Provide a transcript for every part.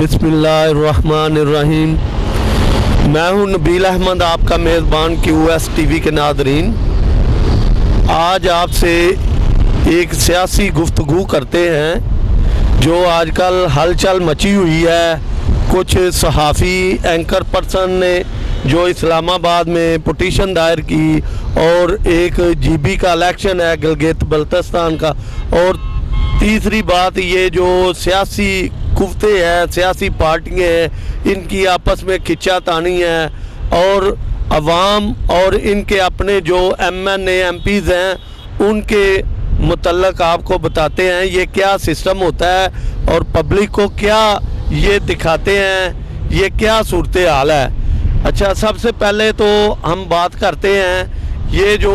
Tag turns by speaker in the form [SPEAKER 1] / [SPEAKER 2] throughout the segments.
[SPEAKER 1] बिस्मिल्लाहिर्रहमानिर्रहीम। मैं हूं नबील अहमद, आपका मेज़बान QS TV के नादरीन। आज आपसे एक सियासी गुफ्तगू करते हैं जो आजकल हलचल मची हुई है। कुछ सहाफ़ी एंकर पर्सन ने जो इस्लामाबाद में पिटीशन दायर की, और एक GB का इलेक्शन है गिलगित बल्तिस्तान का, और तीसरी बात ये जो सियासी कुफ्ते हैं, सियासी पार्टियाँ हैं, इनकी आपस में खिंचातानी है, और अवाम और इनके अपने जो MNA MPs हैं उनके मुतल्लक आपको बताते हैं ये क्या सिस्टम होता है और पब्लिक को क्या ये दिखाते हैं, ये क्या सूरत हाल है। अच्छा, सबसे पहले तो हम बात करते हैं ये जो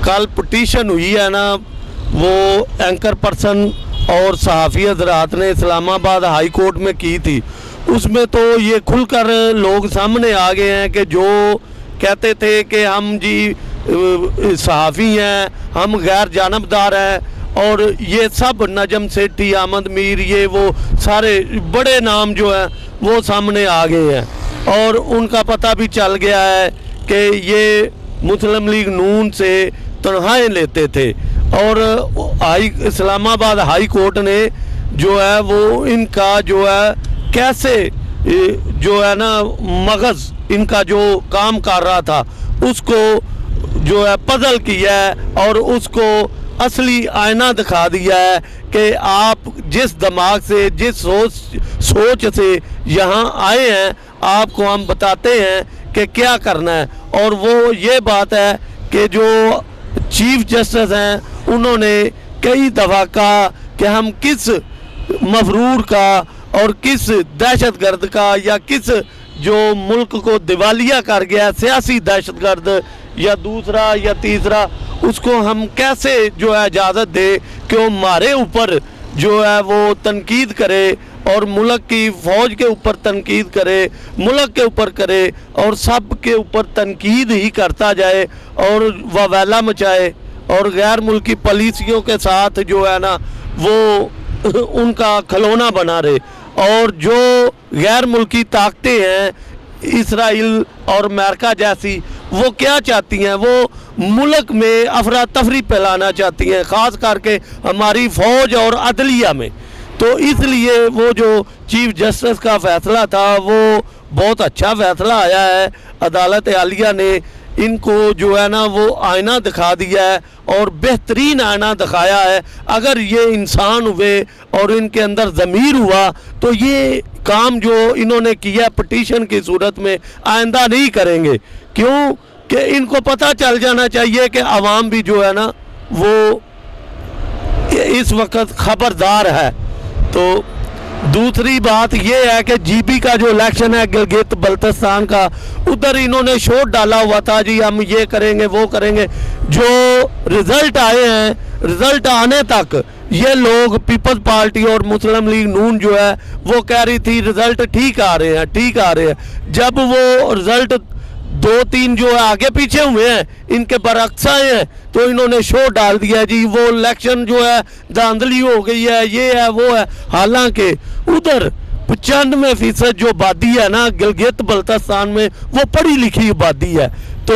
[SPEAKER 1] कल पिटीशन हुई है ना, वो एंकर पर्सन और सहाफ़ी हज़रात ने इस्लामाबाद हाई कोर्ट में की थी। उसमें तो ये खुलकर लोग सामने आ गए हैं कि जो कहते थे कि हम जी सहाफ़ी हैं, हम गैर जानबदार हैं, और ये सब नजम सेठी, अहमद मीर, ये वो सारे बड़े नाम जो हैं वो सामने आ गए हैं, और उनका पता भी चल गया है कि ये मुस्लिम लीग नून से तनख्वाहें लेते थे। और इस्लामाबाद हाई कोर्ट ने जो है वो इनका जो है कैसे जो है ना मगज़ इनका जो काम कर रहा था उसको जो है पजल किया है, और उसको असली आईना दिखा दिया है कि आप जिस दिमाग से, जिस सोच से यहाँ आए हैं, आपको हम बताते हैं कि क्या करना है। और वो ये बात है कि जो चीफ जस्टिस हैं उन्होंने कई दफ़ा कहा कि हम किस मफरूर का और किस दहशतगर्द का या किस जो मुल्क को दिवालिया कर गया सियासी दहशतगर्द या दूसरा या तीसरा, उसको हम कैसे जो है इजाज़त दे कि वो हमारे ऊपर जो है वो तनकीद करे, और मुल्क की फ़ौज के ऊपर तनकीद करे, मुल्क के ऊपर करे, और सब के ऊपर तनकीद ही करता जाए और ववाला मचाए, और गैर मुल्की पॉलिसियों के साथ जो है ना वो उनका खिलौना बना रहे। और जो गैर मुल्की ताकतें हैं इसराइल और अमेरिका जैसी, वो क्या चाहती हैं, वो मुल्क में अफरा तफरी फैलाना चाहती हैं, ख़ास करके हमारी फ़ौज और अदलिया में। तो इसलिए वो जो चीफ जस्टिस का फ़ैसला था वो बहुत अच्छा फ़ैसला आया है। अदालत आलिया ने इनको जो है ना वो आईना दिखा दिया है, और बेहतरीन आईना दिखाया है। अगर ये इंसान हुए और इनके अंदर ज़मीर हुआ तो ये काम जो इन्होंने किया पिटीशन की सूरत में आइंदा नहीं करेंगे। क्यों कि इनको पता चल जाना चाहिए कि आवाम भी जो है ना वो इस वक्त ख़बरदार है। तो दूसरी बात ये है कि GB का जो इलेक्शन है गिलगित बल्तिस्तान का, उधर इन्होंने शोर डाला हुआ था जी हम ये करेंगे वो करेंगे। जो रिज़ल्ट आए हैं, रिज़ल्ट आने तक ये लोग पीपल्स पार्टी और मुस्लिम लीग नून जो है वो कह रही थी रिज़ल्ट ठीक आ रहे हैं, ठीक आ रहे हैं। जब वो रिज़ल्ट 2-3 जो आगे पीछे हुए हैं इनके बरक्स आए हैं तो इन्होंने शोर डाल दिया जी वो इलेक्शन जो है धांधली हो गई है, ये है वो है। हालांकि उधर 95% जो आबादी है ना गिलगित बल्तिस्तान में, वो पढ़ी लिखी आबादी है, तो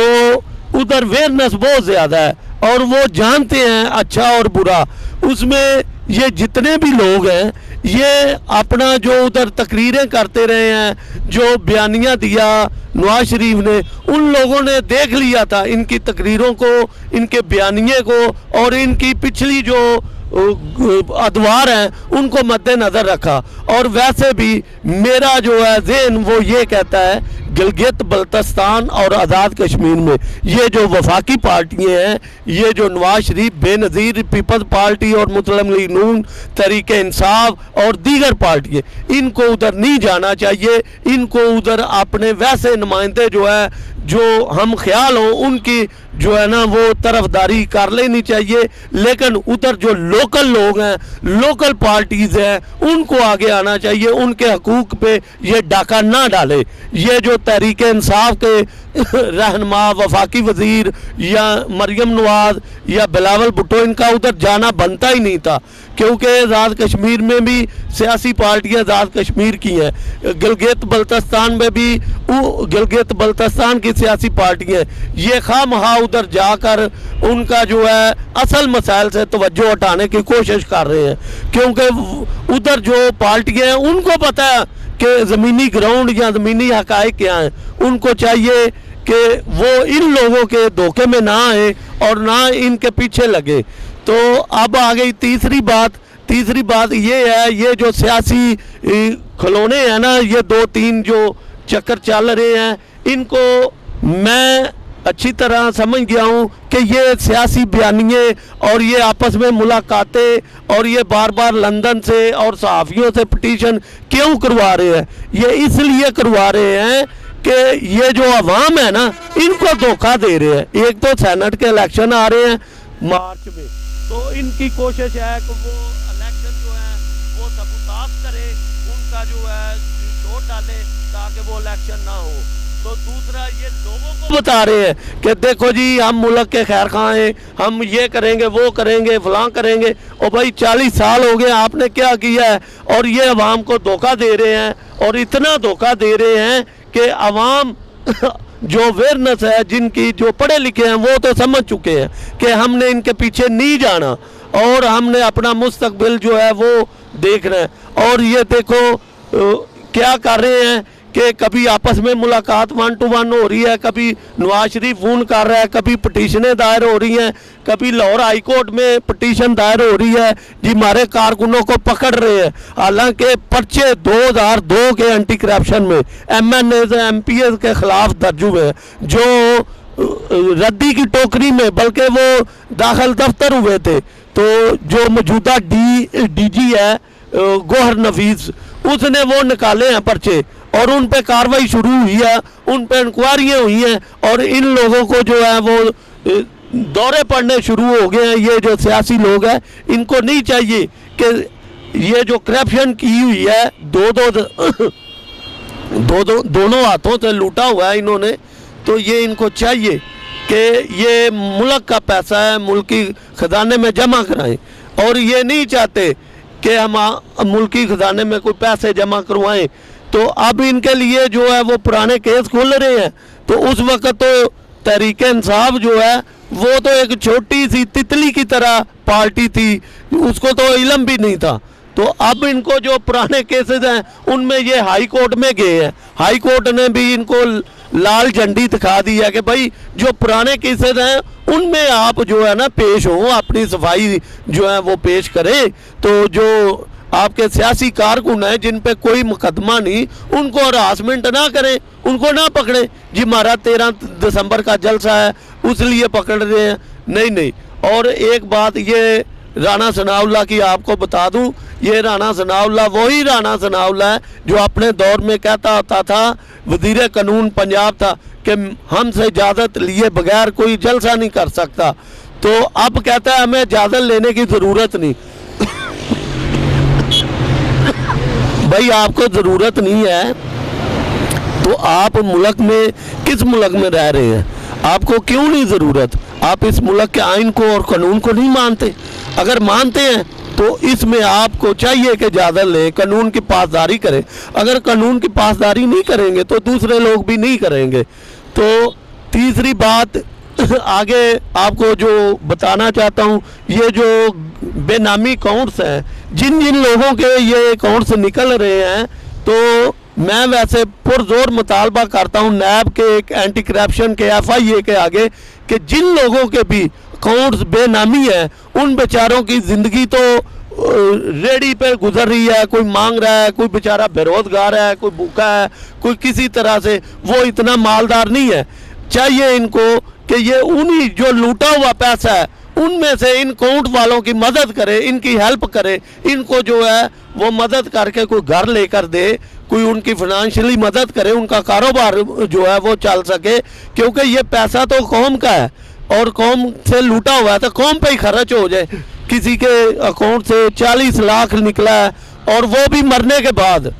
[SPEAKER 1] उधर अवेयरनेस बहुत ज़्यादा है और वो जानते हैं अच्छा और बुरा। उसमें ये जितने भी लोग हैं ये अपना जो उधर तकरीरें करते रहे हैं, जो बयानिया दिया नवाज शरीफ ने, उन लोगों ने देख लिया था इनकी तकरीरों को, इनके बयानिए को, और इनकी पिछली जो अदवार हैं उनको मद्देनज़र रखा। और वैसे भी मेरा जो है ज़हन वो ये कहता है गिलगित बल्तिस्तान और आज़ाद कश्मीर में ये जो वफाकी पार्टियाँ हैं, ये जो नवाज शरीफ, बेनज़ीर, पीपल्स पार्टी और मुस्लिम लीग नून, तहरीक इंसाफ और दीगर पार्टियाँ, इनको उधर नहीं जाना चाहिए। इनको उधर अपने वैसे नुमाइंदे जो है जो हम ख्याल हों उनकी जो है ना वो तरफदारी कर लेनी चाहिए। लेकिन उधर जो लोकल लोग हैं, लोकल पार्टीज़ हैं, उनको आगे आना चाहिए, उनके हकूक़ पे ये डाका ना डाले। ये जो तहरीक इंसाफ के रहनुमा वफाकी वज़ीर या मरियम नवाज या बिलावल भुट्टो, इनका उधर जाना बनता ही नहीं था, क्योंकि आज़ाद कश्मीर में भी सियासी पार्टियां आज़ाद कश्मीर की हैं, गिलगित बल्तिस्तान में भी गिलगित बल्तिस्तान की सियासी पार्टियां, ये खामखा उधर जाकर उनका जो है असल मसाइल से तवज्जो हटाने की कोशिश कर रहे हैं, क्योंकि उधर जो पार्टियां हैं उनको पता है कि ज़मीनी ग्राउंड या ज़मीनी हक़ाइक़ क्या हैं। उनको चाहिए कि वो इन लोगों के धोखे में ना आए और ना इनके पीछे लगे। तो अब आ गई तीसरी बात ये है, ये जो सियासी खिलौने हैं ना, ये 2-3 जो चक्कर चल रहे हैं, इनको मैं अच्छी तरह समझ गया हूँ कि ये सियासी बयानिए और ये आपस में मुलाकातें और ये बार बार लंदन से और सहाफ़ियों से पिटीशन क्यों करवा रहे हैं। ये इसलिए करवा रहे हैं कि ये जो अवाम है ना, इनको धोखा दे रहे हैं। एक तो सेनेट के इलेक्शन आ रहे हैं मार्च में, तो इनकी कोशिश है कि वो इलेक्शन जो है वो सबूताज करे, उनका जो है चोट डाले ताकि वो इलेक्शन ना हो। तो दूसरा ये लोगों को बता रहे हैं कि देखो जी हम मुल्क के खैर खां हैं, हम ये करेंगे वो करेंगे फलां करेंगे। और भाई 40 साल हो गए, आपने क्या किया है? और ये अवाम को धोखा दे रहे हैं, और इतना धोखा दे रहे हैं कि अवाम जो अवेयरनेस है, जिनकी जो पढ़े लिखे हैं वो तो समझ चुके हैं कि हमने इनके पीछे नहीं जाना और हमने अपना मुस्तकबिल जो है वो देखना है। और ये देखो क्या कर रहे हैं कि कभी आपस में मुलाकात 1-to-1 हो रही है, कभी नवाज शरीफ फोन कर रहा है, कभी पटिशनें दायर हो रही हैं, कभी लाहौर हाई कोर्ट में पटिशन दायर हो रही है जी हमारे कारकुनों को पकड़ रहे हैं। हालांकि पर्चे 2002 के एंटी करप्शन में MNA MPs के खिलाफ दर्ज हुए, जो रद्दी की टोकरी में बल्कि वो दाखिल दफ्तर हुए थे। तो जो मौजूदा DG है गौहर नफीस, उसने वो निकाले हैं पर्चे और उन पे कार्रवाई शुरू हुई है, उन पे इंक्वायरियाँ हुई हैं और इन लोगों को जो है वो दौरे पड़ने शुरू हो गए हैं। ये जो सियासी लोग हैं, इनको नहीं चाहिए कि ये जो करप्शन की हुई है दोनों हाथों से लूटा हुआ है इन्होंने, तो ये इनको चाहिए कि ये मुल्क का पैसा है, मुल्की ख़जाने में जमा कराएं। और ये नहीं चाहते कि हम मुल्की ख़जाने में कोई पैसे जमा करवाएं। तो अब इनके लिए जो है वो पुराने केस खोल रहे हैं। तो उस वक्त तो तहरीक इंसाफ जो है वो तो एक छोटी सी तितली की तरह पार्टी थी, उसको तो इल्म भी नहीं था। तो अब इनको जो पुराने केसेस हैं उनमें ये हाई कोर्ट में गए हैं, हाई कोर्ट ने भी इनको लाल झंडी दिखा दी है कि भाई जो पुराने केसेस हैं उनमें आप जो है ना पेश हो, अपनी सफाई जो है वो पेश करें। तो जो आपके सियासी कारकुन हैं जिन पे कोई मुकदमा नहीं, उनको हरासमेंट ना करें, उनको ना पकड़ें जी हमारा 13 दिसंबर का जलसा है उस लिए पकड़ रहे हैं, नहीं। और एक बात ये राना सनाउल्लाह की आपको बता दूं, ये राना सनाउल्लाह वही राना सनाउल्लाह है जो अपने दौर में कहता होता था, वज़ीर कानून पंजाब था, कि हमसे इजाज़त लिए बगैर कोई जलसा नहीं कर सकता। तो अब कहता है हमें इजाज़त लेने की ज़रूरत नहीं। भाई आपको ज़रूरत नहीं है तो आप मुल्क में किस मुल्क में रह रहे हैं? आपको क्यों नहीं ज़रूरत? आप इस मुल्क के आइन को और कानून को नहीं मानते? अगर मानते हैं तो इसमें आपको चाहिए कि इजाज़त लें, कानून की पासदारी करें। अगर कानून की पासदारी नहीं करेंगे तो दूसरे लोग भी नहीं करेंगे। तो तीसरी बात आगे आपको जो बताना चाहता हूँ, ये जो बेनामी अकाउंट्स हैं, जिन लोगों के ये अकाउंट्स निकल रहे हैं, तो मैं वैसे पुरजोर मुतालबा करता हूँ नैब के, एक एंटी करप्शन के, FIA के आगे, कि जिन लोगों के भी अकाउंट्स बेनामी है उन बेचारों की ज़िंदगी तो रेडी पे गुजर रही है, कोई मांग रहा है, कोई बेचारा बेरोजगार है, कोई भूखा है, कोई किसी तरह से वो इतना मालदार नहीं है। चाहिए इनको कि ये उन्हीं जो लूटा हुआ पैसा है उनमें से इन अकाउंट वालों की मदद करे, इनकी हेल्प करे, इनको जो है वो मदद करके कोई घर लेकर दे, कोई उनकी फाइनेंशियली मदद करे, उनका कारोबार जो है वो चल सके। क्योंकि ये पैसा तो कौम का है और कौम से लूटा हुआ है तो कौम पे ही खर्च हो जाए। किसी के अकाउंट से 40 लाख निकला है और वो भी मरने के बाद,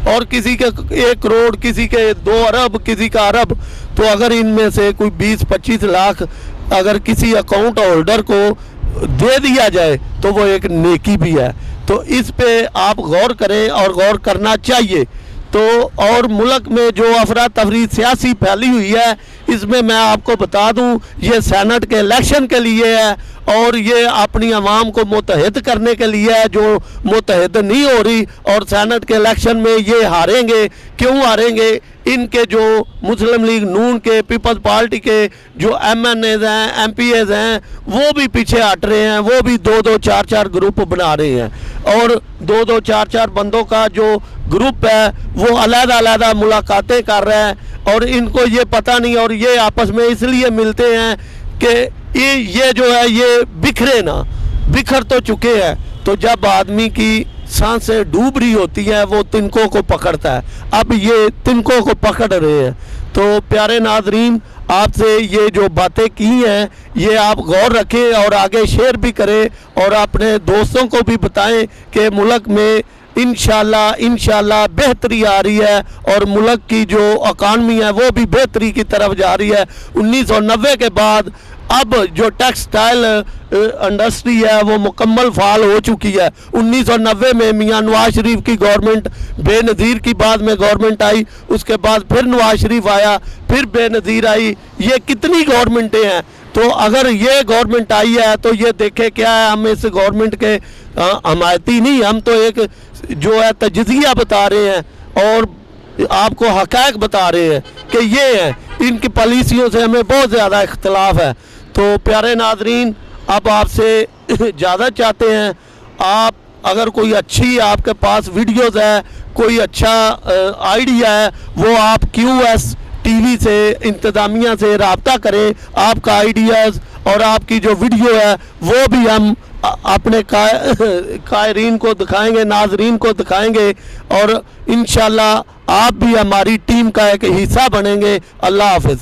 [SPEAKER 1] और किसी के 1 करोड़, किसी के 2 अरब, किसी का अरब, तो अगर इनमें से कोई 20-25 लाख अगर किसी अकाउंट होल्डर को दे दिया जाए तो वो एक नेकी भी है। तो इस पे आप गौर करें और गौर करना चाहिए। तो और मुल्क में जो अफरा तफरी सियासी फैली हुई है, इसमें मैं आपको बता दूं, ये सेनेट के इलेक्शन के लिए है और ये अपनी आवाम को मुतहद करने के लिए है, जो मुतहद नहीं हो रही। और सेनेट के इलेक्शन में ये हारेंगे। क्यों हारेंगे? इनके जो मुस्लिम लीग नून के, पीपल्स पार्टी के जो MNAs हैं, MPAs हैं, वो भी पीछे हट रहे हैं। वो भी 2-2, 4-4 ग्रुप बना रहे हैं और 2-2, 4-4 बंदों का जो ग्रुप है वो अलग-अलग मुलाकातें कर रहे हैं और इनको ये पता नहीं। और ये आपस में इसलिए मिलते हैं कि ये जो है ये बिखरे ना, बिखर तो चुके हैं। तो जब आदमी की सांसें डूब रही होती है वो तिनकों को पकड़ता है। अब ये तिनकों को पकड़ रहे हैं। तो प्यारे नाजरीन, आपसे ये जो बातें की हैं ये आप गौर रखें और आगे शेयर भी करें और अपने दोस्तों को भी बताएं कि मुल्क में इंशाल्लाह बेहतरी आ रही है और मुल्क की जो इकानमी है वो भी बेहतरी की तरफ जा रही है। 1990 के बाद अब जो टेक्सटाइल इंडस्ट्री है वो मुकम्मल फाल हो चुकी है। 1990 में मियां नवाज शरीफ की गवर्नमेंट, बेनज़ीर की बाद में गवर्नमेंट आई, उसके बाद फिर नवाज शरीफ आया, फिर बेनज़ीर आई। ये कितनी गवर्नमेंटें हैं? तो अगर ये गवर्नमेंट आई है तो ये देखे क्या है, हम इस गवर्नमेंट के हमायती नहीं, हम तो एक जो है तजज़िया बता रहे हैं और आपको हक़ाइक़ बता रहे हैं कि ये है। इनकी पॉलिसियों से हमें बहुत ज़्यादा इख्तलाफ है। तो प्यारे नाजरीन, अब आपसे ज़्यादा चाहते हैं, आप अगर कोई अच्छी आपके पास वीडियोस है, कोई अच्छा आइडिया है, वो आप QS TV से, इंतज़ामिया से रब्ता करें। आपका आइडियाज़ और आपकी जो वीडियो है वो भी हम अपने कायरीन को दिखाएंगे, नाजरीन को दिखाएंगे और इंशाल्लाह आप भी हमारी टीम का एक हिस्सा बनेंगे। अल्लाह हाफ़िज़।